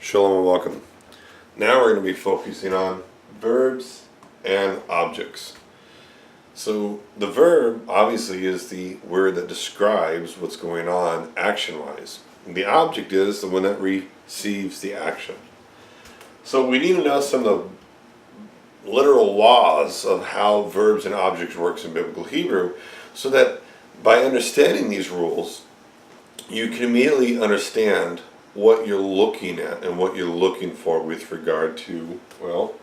Shalom and welcome. Now we're going to be focusing on verbs and objects. So the verb obviously is the word that describes what's going on action-wise. And the object is the one that receives the action. So we need to know some of the literal laws of how verbs and objects works in biblical Hebrew, so that by understanding these rules, you can immediately understand what you're looking at and what you're looking for with regard to, well,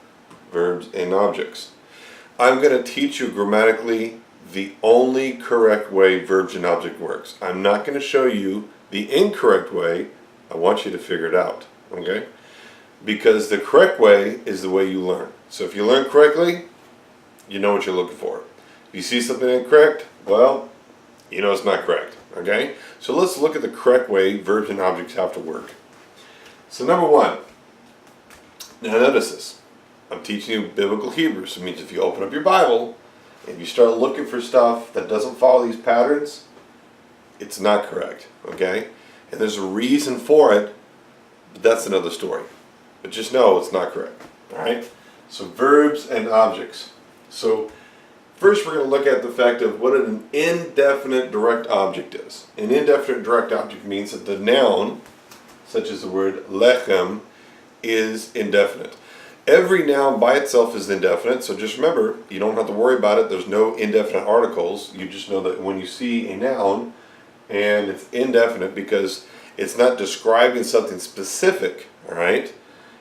verbs and objects. I'm going to teach you grammatically the only correct way verbs and object works. I'm not going to show you the incorrect way. I want you to figure it out, okay? Because the correct way is the way you learn. So if you learn correctly, you know what you're looking for. If you see something incorrect, well, you know it's not correct, okay? So let's look at the correct way verbs and objects have to work. So number one, now notice this. I'm teaching you biblical Hebrew, so it means if you open up your Bible and you start looking for stuff that doesn't follow these patterns, it's not correct, okay? And there's a reason for it, but that's another story. But just know it's not correct, all right? So verbs and objects. So first we're going to look at the fact of what an indefinite direct object is. An indefinite direct object means that the noun, such as the word lechem, is indefinite. Every noun by itself is indefinite, so just remember, you don't have to worry about it. There's no indefinite articles. You just know that when you see a noun and it's indefinite because it's not describing something specific, all right?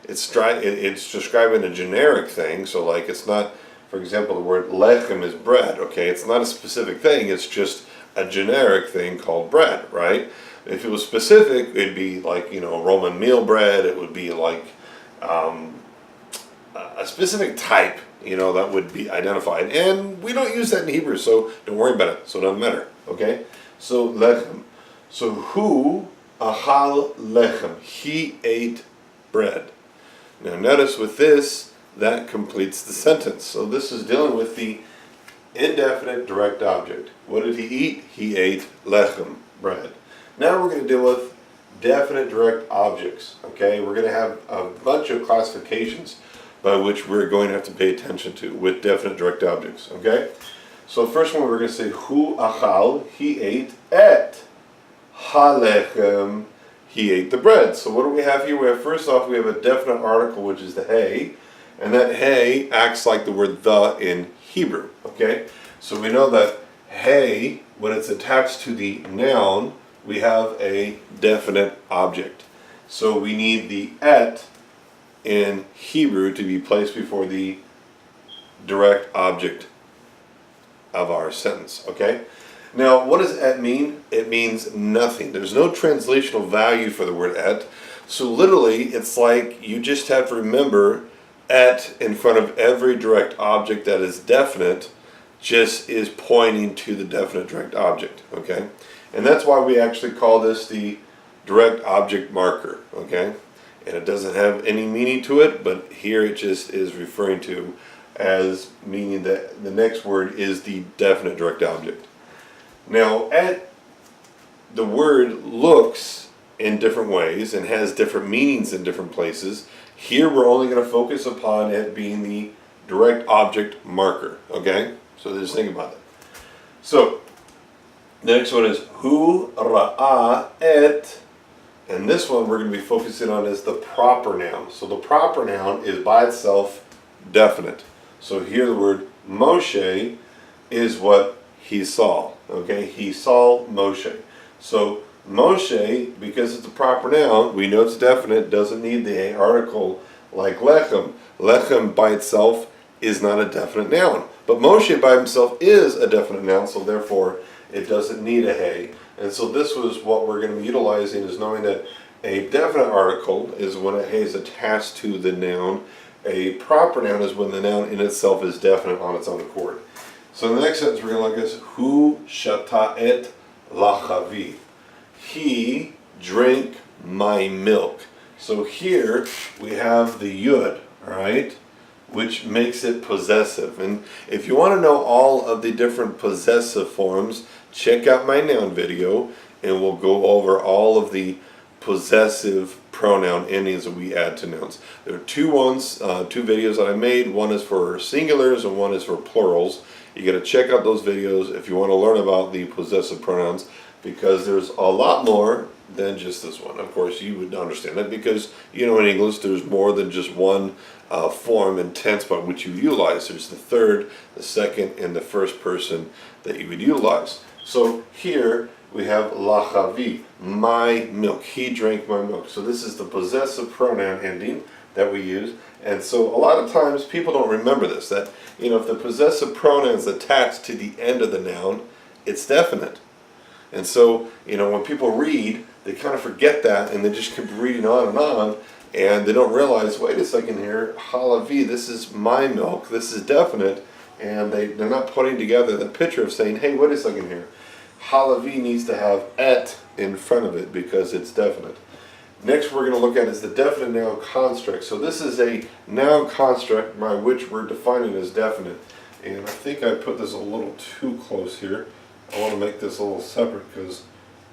It's describing a generic thing, so like it's not, for example, the word lechem is bread, okay? It's not a specific thing, it's just a generic thing called bread, right? If it was specific, it'd be like, Roman meal bread, it would be like a specific type, that would be identified. And we don't use that in Hebrew, so don't worry about it, so it doesn't matter, okay? So lechem. So hu achal lechem, he ate bread. Now notice with this, that completes the sentence. So this is dealing with the indefinite direct object. What did he eat? He ate lechem, bread. Now we're going to deal with definite direct objects. Okay, we're going to have a bunch of classifications by which we're going to have to pay attention to with definite direct objects. Okay, so first one we're going to say hu achal, he ate et halechem, he ate the bread. So what do we have here? We have, first off, we have a definite article, which is the hey. And that hey acts like the word the in Hebrew, okay? So we know that hey, when it's attached to the noun, we have a definite object. So we need the et in Hebrew to be placed before the direct object of our sentence, okay? Now, what does et mean? It means nothing. There's no translational value for the word et. So literally, it's like you just have to remember et in front of every direct object that is definite just is pointing to the definite direct object, okay? And that's why we actually call this the direct object marker, okay? And it doesn't have any meaning to it, but here it just is referring to as meaning that the next word is the definite direct object. Now, et, the word looks in different ways and has different meanings in different places. Here we're only going to focus upon it being the direct object marker, okay? So just think about that. So, the next one is hu ra'ah et, and this one we're going to be focusing on as the proper noun. So the proper noun is by itself definite. So here the word Moshe is what he saw, okay? He saw Moshe. So Moshe, because it's a proper noun, we know it's definite, doesn't need the article like lechem. Lechem by itself is not a definite noun. But Moshe by himself is a definite noun, so therefore it doesn't need a hey. And so this was what we're going to be utilizing, is knowing that a definite article is when a hey is attached to the noun. A proper noun is when the noun in itself is definite on its own accord. So the next sentence we're going to look at is hu shata et lachavi. He drank my milk. So here we have the yud, all right, which makes it possessive. And if you want to know all of the different possessive forms, check out my noun video and we'll go over all of the possessive pronoun endings that we add to nouns. There are two videos that I made. One is for singulars and one is for plurals. You got to check out those videos if you want to learn about the possessive pronouns, because there's a lot more than just this one. Of course, you would understand that because, you know, in English there's more than just one form and tense by which you utilize. There's the third, the second, and the first person that you would utilize. So here we have lachavi, my milk. He drank my milk. So this is the possessive pronoun ending that we use. And so a lot of times people don't remember this, that, you know, if the possessive pronoun is attached to the end of the noun, it's definite. And so, you know, when people read, they kind of forget that and they just keep reading on, and they don't realize, wait a second here, halavi, this is my milk, this is definite, and they're not putting together the picture of saying, hey, wait a second here, halavi needs to have et in front of it because it's definite. Next we're going to look at is the definite noun construct. So this is a noun construct by which we're defining as definite. And I think I put this a little too close here. I want to make this a little separate because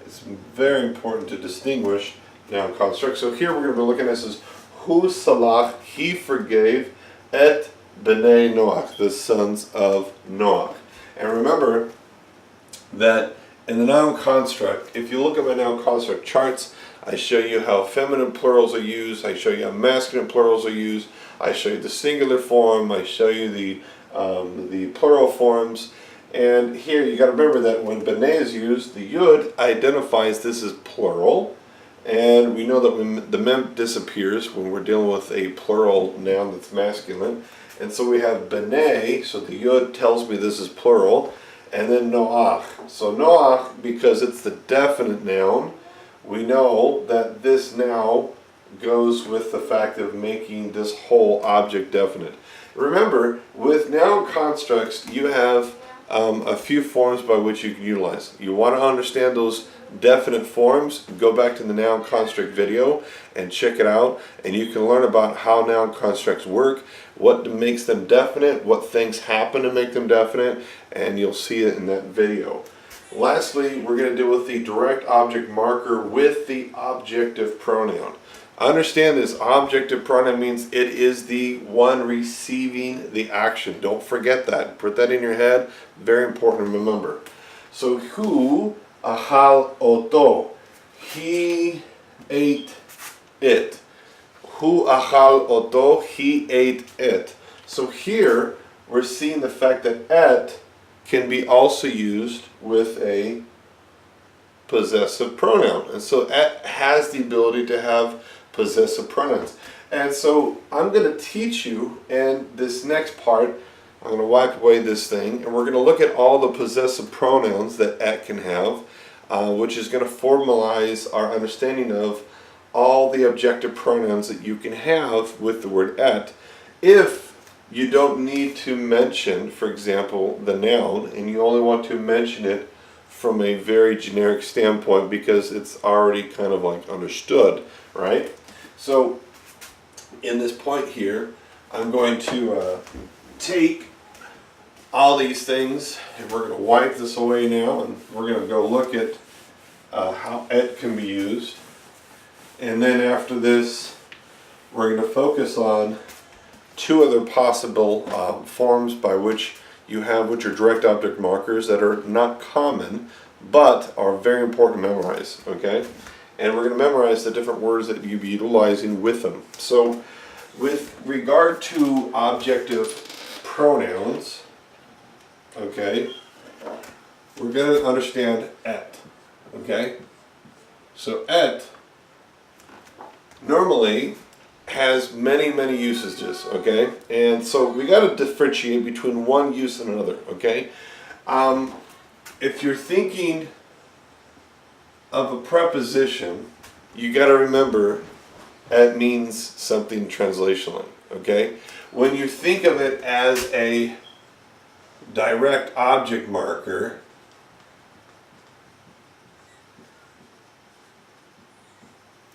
it's very important to distinguish noun construct. So here we're going to be looking at this as Hu salach, he forgave, et b'nei Noach, the sons of Noach. And remember that in the noun construct, if you look at my noun construct charts, I show you how feminine plurals are used, I show you how masculine plurals are used, I show you the singular form, I show you the plural forms. And here you got to remember that when b'nei is used, the yud identifies this as plural, and we know that when the mem disappears when we're dealing with a plural noun that's masculine. And so we have b'nei, so the yud tells me this is plural, and then noach. So noach, because it's the definite noun, we know that this now goes with the fact of making this whole object definite. Remember, with noun constructs, you have a few forms by which you can utilize. You want to understand those definite forms, go back to the noun construct video and check it out, and you can learn about how noun constructs work, what makes them definite, what things happen to make them definite, and you'll see it in that video. Lastly, we're going to deal with the direct object marker with the objective pronoun. Understand this, objective pronoun means it is the one receiving the action. Don't forget that. Put that in your head. Very important to remember. So, hu ahal oto. He ate it. Hu achal oto. He ate it. So here we're seeing the fact that et can be also used with a possessive pronoun. And so et has the ability to have possessive pronouns. And so I'm going to teach you, and this next part, I'm going to wipe away this thing, and we're going to look at all the possessive pronouns that et can have, which is going to formalize our understanding of all the objective pronouns that you can have with the word et. If you don't need to mention, for example, the noun, and you only want to mention it from a very generic standpoint because it's already kind of like understood, right? So in this point here, I'm going to take all these things, and we're going to wipe this away now, and we're going to go look at how et can be used. And then after this, we're going to focus on two other possible forms by which you have, which are direct object markers that are not common, but are very important to memorize, okay? And we're going to memorize the different words that you'll be utilizing with them. So with regard to objective pronouns, okay, we're going to understand et, okay? So et normally has many usages, okay? And so we got to differentiate between one use and another, okay? If you're thinking of a preposition, you got to remember it means something translationally, okay? When you think of it as a direct object marker,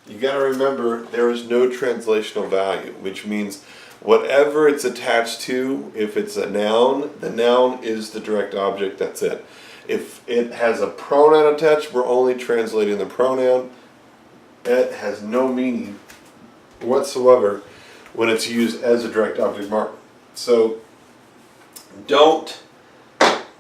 you got to remember there is no translational value, which means whatever it's attached to, if it's a noun, the noun is the direct object, that's it. If it has a pronoun attached, we're only translating the pronoun. Et has no meaning whatsoever when it's used as a direct object marker. So don't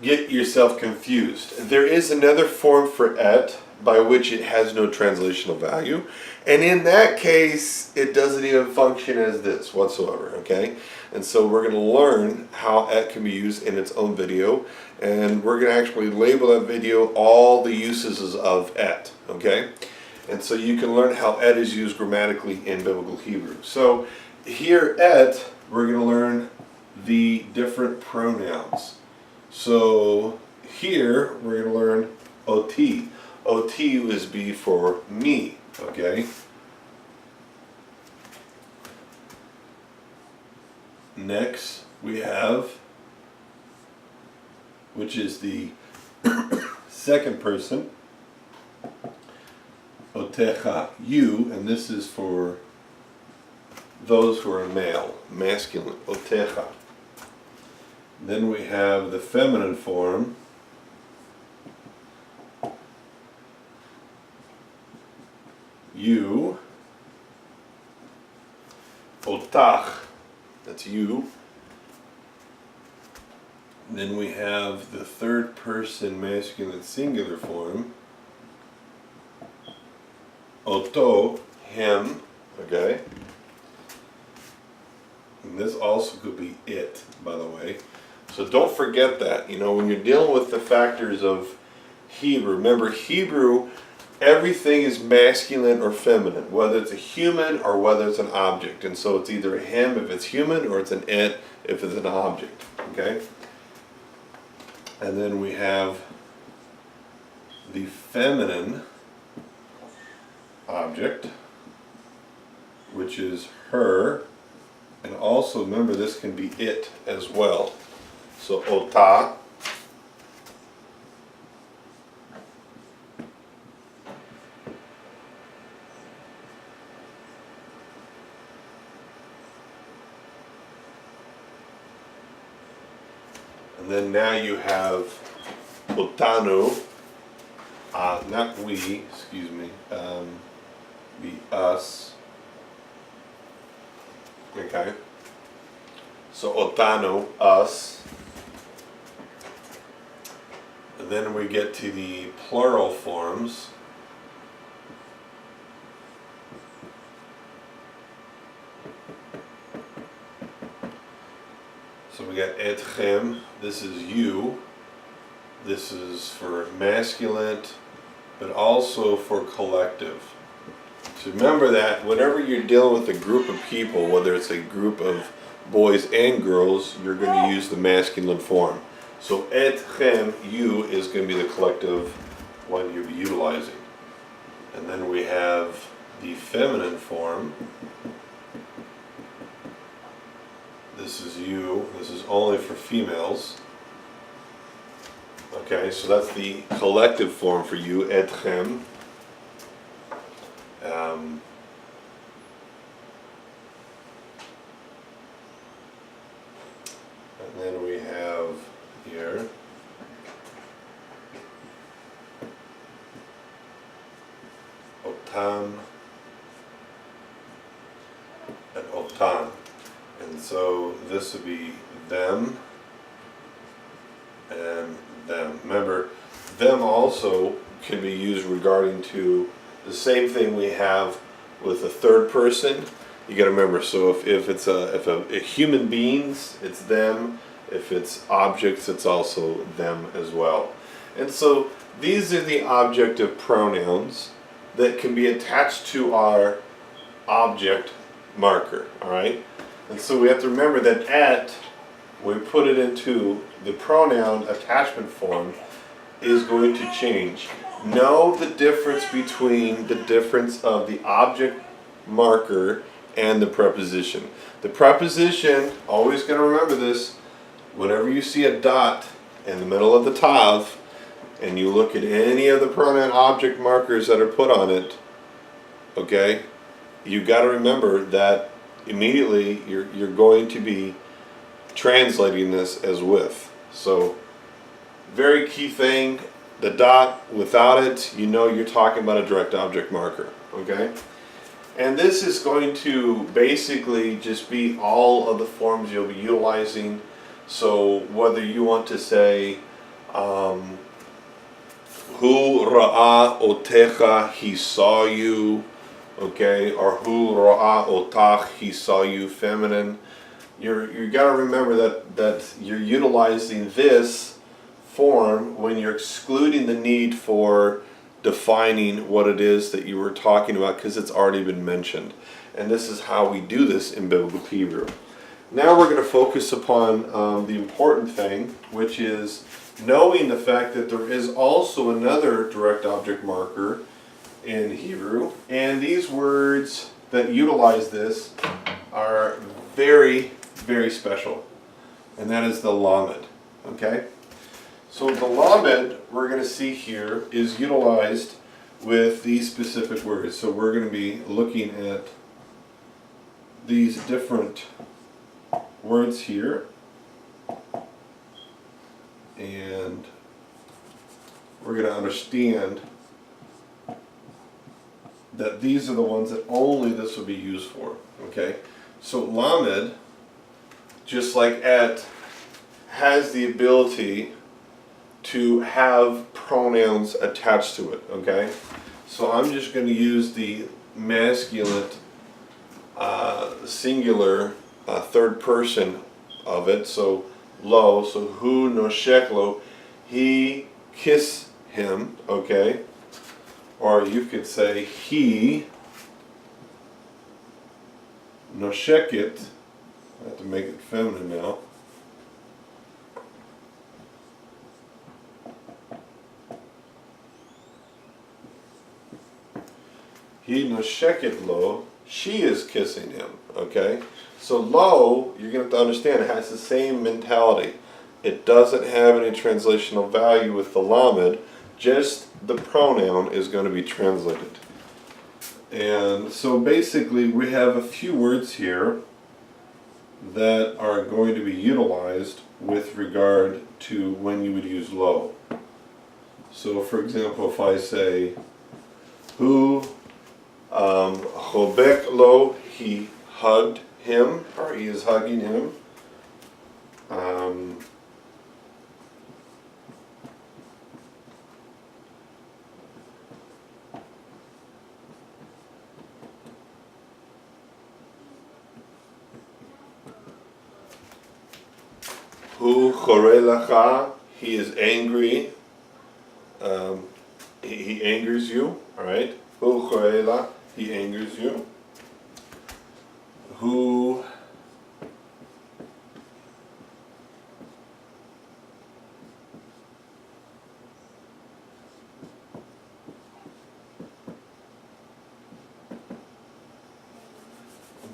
get yourself confused. There is another form for et by which it has no translational value, and in that case it doesn't even function as this whatsoever, okay? And so we're going to learn how et can be used in its own video, and we're going to actually label that video all the uses of et, okay? And so you can learn how et is used grammatically in Biblical Hebrew. So here et, we're going to learn the different pronouns. So here we're going to learn ot. Ot is be for me, okay? Next we have, which is the second person, otecha, you, and this is for those who are male, masculine, otecha. Then we have the feminine form, you, otach, that's you. And then we have the third person masculine singular form, oto, him, okay? And this also could be it, by the way. So don't forget that, you know, when you're dealing with the factors of Hebrew, remember Hebrew, everything is masculine or feminine, whether it's a human or whether it's an object. And so it's either a him if it's human or it's an it if it's an object, okay? And then we have the feminine object, which is her, and also remember this can be it as well. So ota, and then now you have otanu, not we, excuse me, be us. Okay. So otanu, us. And then we get to the plural forms. So we got etchem, this is you. This is for masculine, but also for collective. So remember that whenever you're dealing with a group of people, whether it's a group of boys and girls, you're going to use the masculine form. So etchem, you, is going to be the collective one you'll be utilizing. And then we have the feminine form. This is you. This is only for females. Okay, so that's the collective form for you, etchem. And then we have here otam and otan. And so this would be them and them. Remember, them also can be used regarding to the same thing we have with a third person. You got to remember, so if it's a human beings, it's them. If it's objects, it's also them as well. And so these are the objective pronouns that can be attached to our object marker, all right? And so we have to remember that at, when we put it into the pronoun attachment form, is going to change. Know the difference between the difference of the object marker and the preposition. The preposition, always going to remember this, whenever you see a dot in the middle of the tav, and you look at any of the pronoun object markers that are put on it, okay, you got to remember that immediately you're going to be translating this as with. So very key thing, the dot, without it, you know you're talking about a direct object marker, okay? And this is going to basically just be all of the forms you'll be utilizing. So whether you want to say, Hu ra'a otecha, he saw you, okay, or Hu ra'a otach, he saw you, feminine. You got to remember that you're utilizing this form when you're excluding the need for defining what it is that you were talking about, because it's already been mentioned. And this is how we do this in Biblical Hebrew. Now we're going to focus upon the important thing, which is knowing the fact that there is also another direct object marker in Hebrew, and these words that utilize this are very, very special, and that is the lamed. Okay? So the lamed we're going to see here is utilized with these specific words. So we're going to be looking at these different words here, and we're going to understand that these are the ones that only this will be used for. Okay? So lamed, just like et, has the ability to have pronouns attached to it, okay? So I'm just going to use the masculine singular third person of it, so lo, so hu noshek lo, he kiss him, okay? Or you could say he nosheket, I have to make it feminine now. He nosheket lo, she is kissing him, okay? So lo, you're going to have to understand, it has the same mentality. It doesn't have any translational value with the lamed, just the pronoun is going to be translated. And so basically we have a few words here that are going to be utilized with regard to when you would use lo. So for example, if I say, hu chobek lo, he hugged him, or he is hugging him. Hu chore lacha, he is angry. He angers you, alright? Hu chore la, he angers you. Hu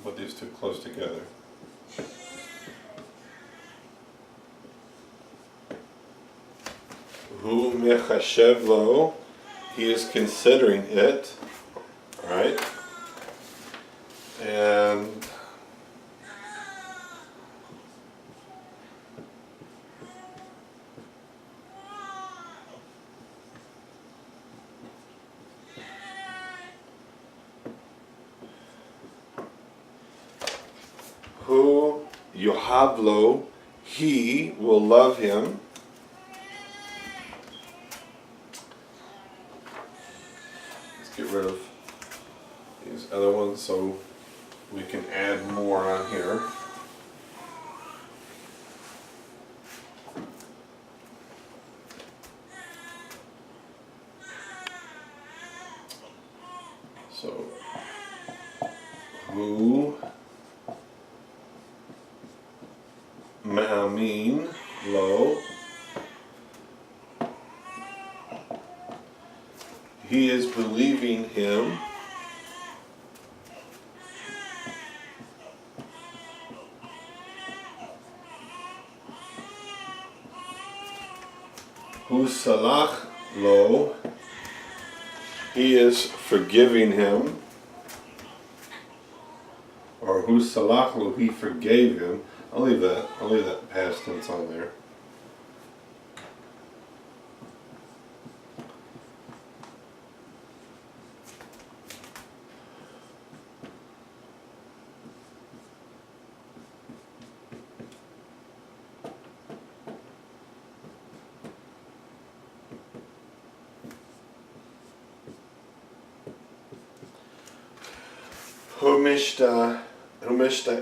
put these two close together. Hu mechashev lo, he is considering it, right? And hu yohav lo, he will love him. Get rid of these other ones so we can add more on here. So, hu ma'amin lo, he is believing him. Hu salach lo, he is forgiving him. Or hu salach lo, he forgave him. I'll leave that past tense on there.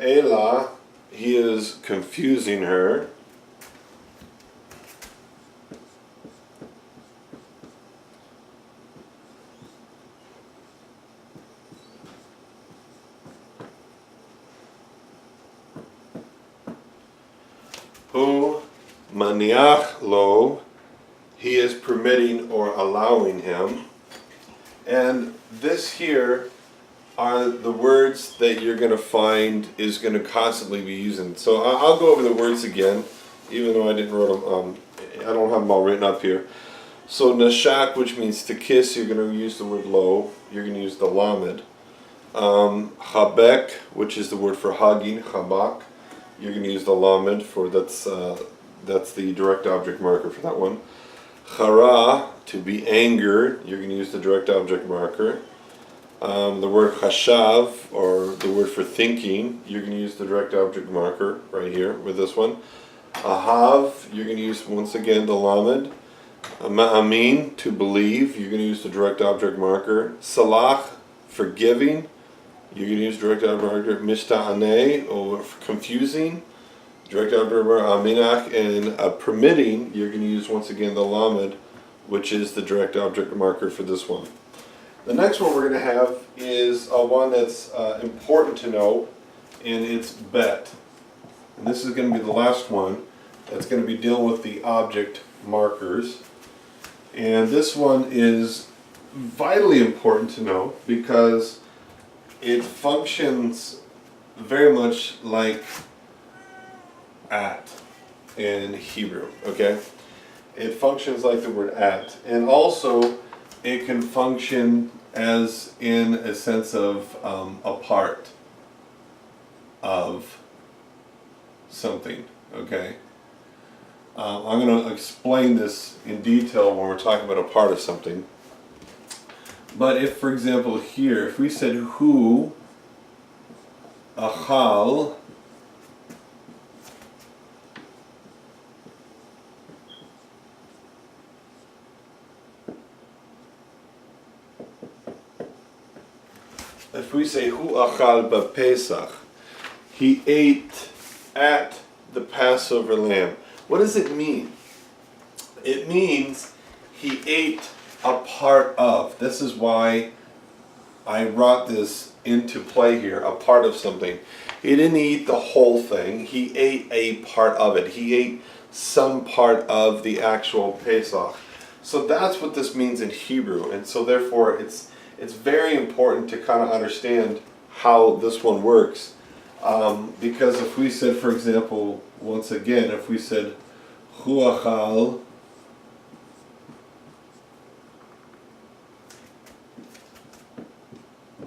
Ela, he is confusing her. Hu maniach lo, he is permitting or allowing him. And this here are the words that you're going to find is going to constantly be using. So I'll go over the words again, even though I didn't write them. I don't have them all written up here. So nashak, which means to kiss, you're going to use the word lo. You're going to use the lamed. Habek, which is the word for hugging, habak. You're going to use the lamed for that's the direct object marker for that one. Chara, to be angered, you're going to use the direct object marker. The word chashav, or the word for thinking, you're going to use the direct object marker right here with this one. Ahav, you're going to use once again the lamed. Ma'amin, to believe, you're going to use the direct object marker. Salach, forgiving, you're going to use direct object marker. Mishta'aneh, or confusing, direct object marker. Aminach, and permitting, you're going to use once again the lamed, which is the direct object marker for this one. The next one we're going to have is one that's important to know, and it's bet. And this is going to be the last one that's going to be dealing with the object markers. And this one is vitally important to know because it functions very much like at in Hebrew, okay? It functions like the word at. And also, it can function as in a sense of a part of something, okay? I'm going to explain this in detail when we're talking about a part of something. But if, for example, here, if we said hu achal if we say hu achal b'Pesach, he ate at the Passover lamb. What does it mean? It means he ate a part of. This is why I brought this into play here, a part of something. He didn't eat the whole thing. He ate a part of it. He ate some part of the actual Pesach. So that's what this means in Hebrew. And so therefore it's very important to kind of understand how this one works. Because if we said, for example, once again, if we said hu achal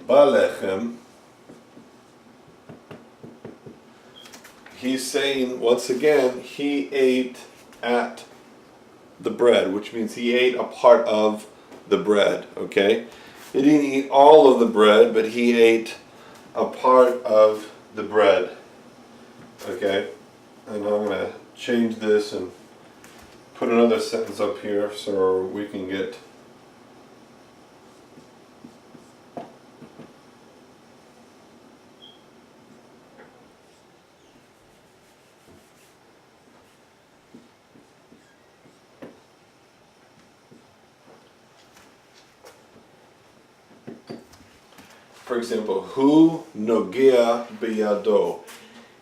balechem, he's saying once again he ate at the bread, which means he ate a part of the bread, okay? He didn't eat all of the bread, but he ate a part of the bread, okay? And I'm going to change this and put another sentence up here so we can get for example, hu nogea biyado.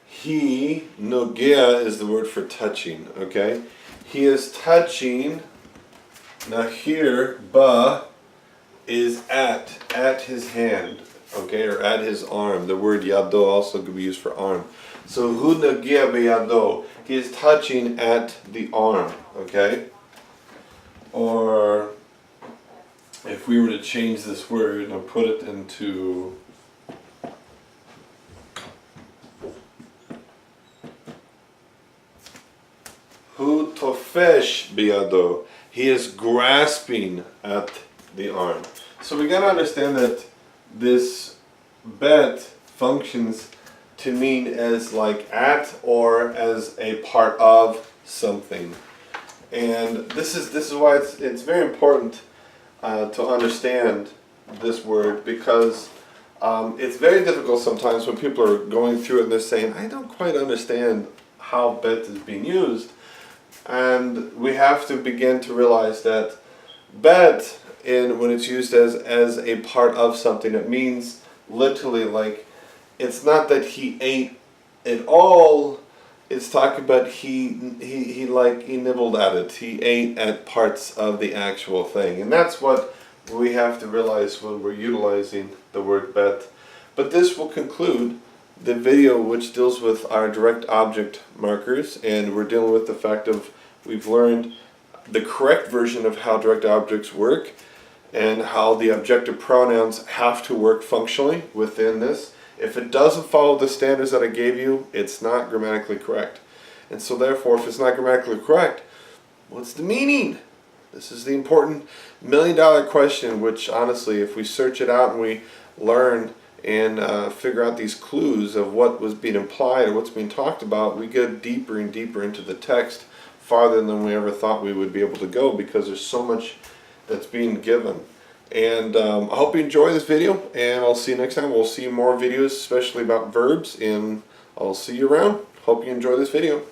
He, nogea is the word for touching, okay? He is touching. Now here, ba is at his hand, okay, or at his arm. The word yado also could be used for arm. So hu nogea biyado. He is touching at the arm, okay? Or if we were to change this word and put it into hu tofesh biyado, he is grasping at the arm. So we gotta understand that this bet functions to mean as like at or as a part of something. And this is why it's very important to understand this word, because It's very difficult sometimes when people are going through it and they're saying, I don't quite understand how bet is being used. And we have to begin to realize that bet, when it's used as a part of something, it means literally like, it's not that he ate it all, it's talking about he nibbled at it. He ate at parts of the actual thing. And that's what we have to realize when we're utilizing the word bet. But this will conclude the video which deals with our direct object markers, and we're dealing with the fact of we've learned the correct version of how direct objects work and how the objective pronouns have to work functionally within this. If it doesn't follow the standards that I gave you, it's not grammatically correct. And so therefore, if it's not grammatically correct, what's the meaning? This is the important million-dollar question, which honestly, if we search it out and we learn and figure out these clues of what was being implied or what's being talked about, we get deeper and deeper into the text, farther than we ever thought we would be able to go, because there's so much that's being given. And I hope you enjoy this video, and I'll see you next time. We'll see more videos, especially about verbs, and I'll see you around. Hope you enjoy this video.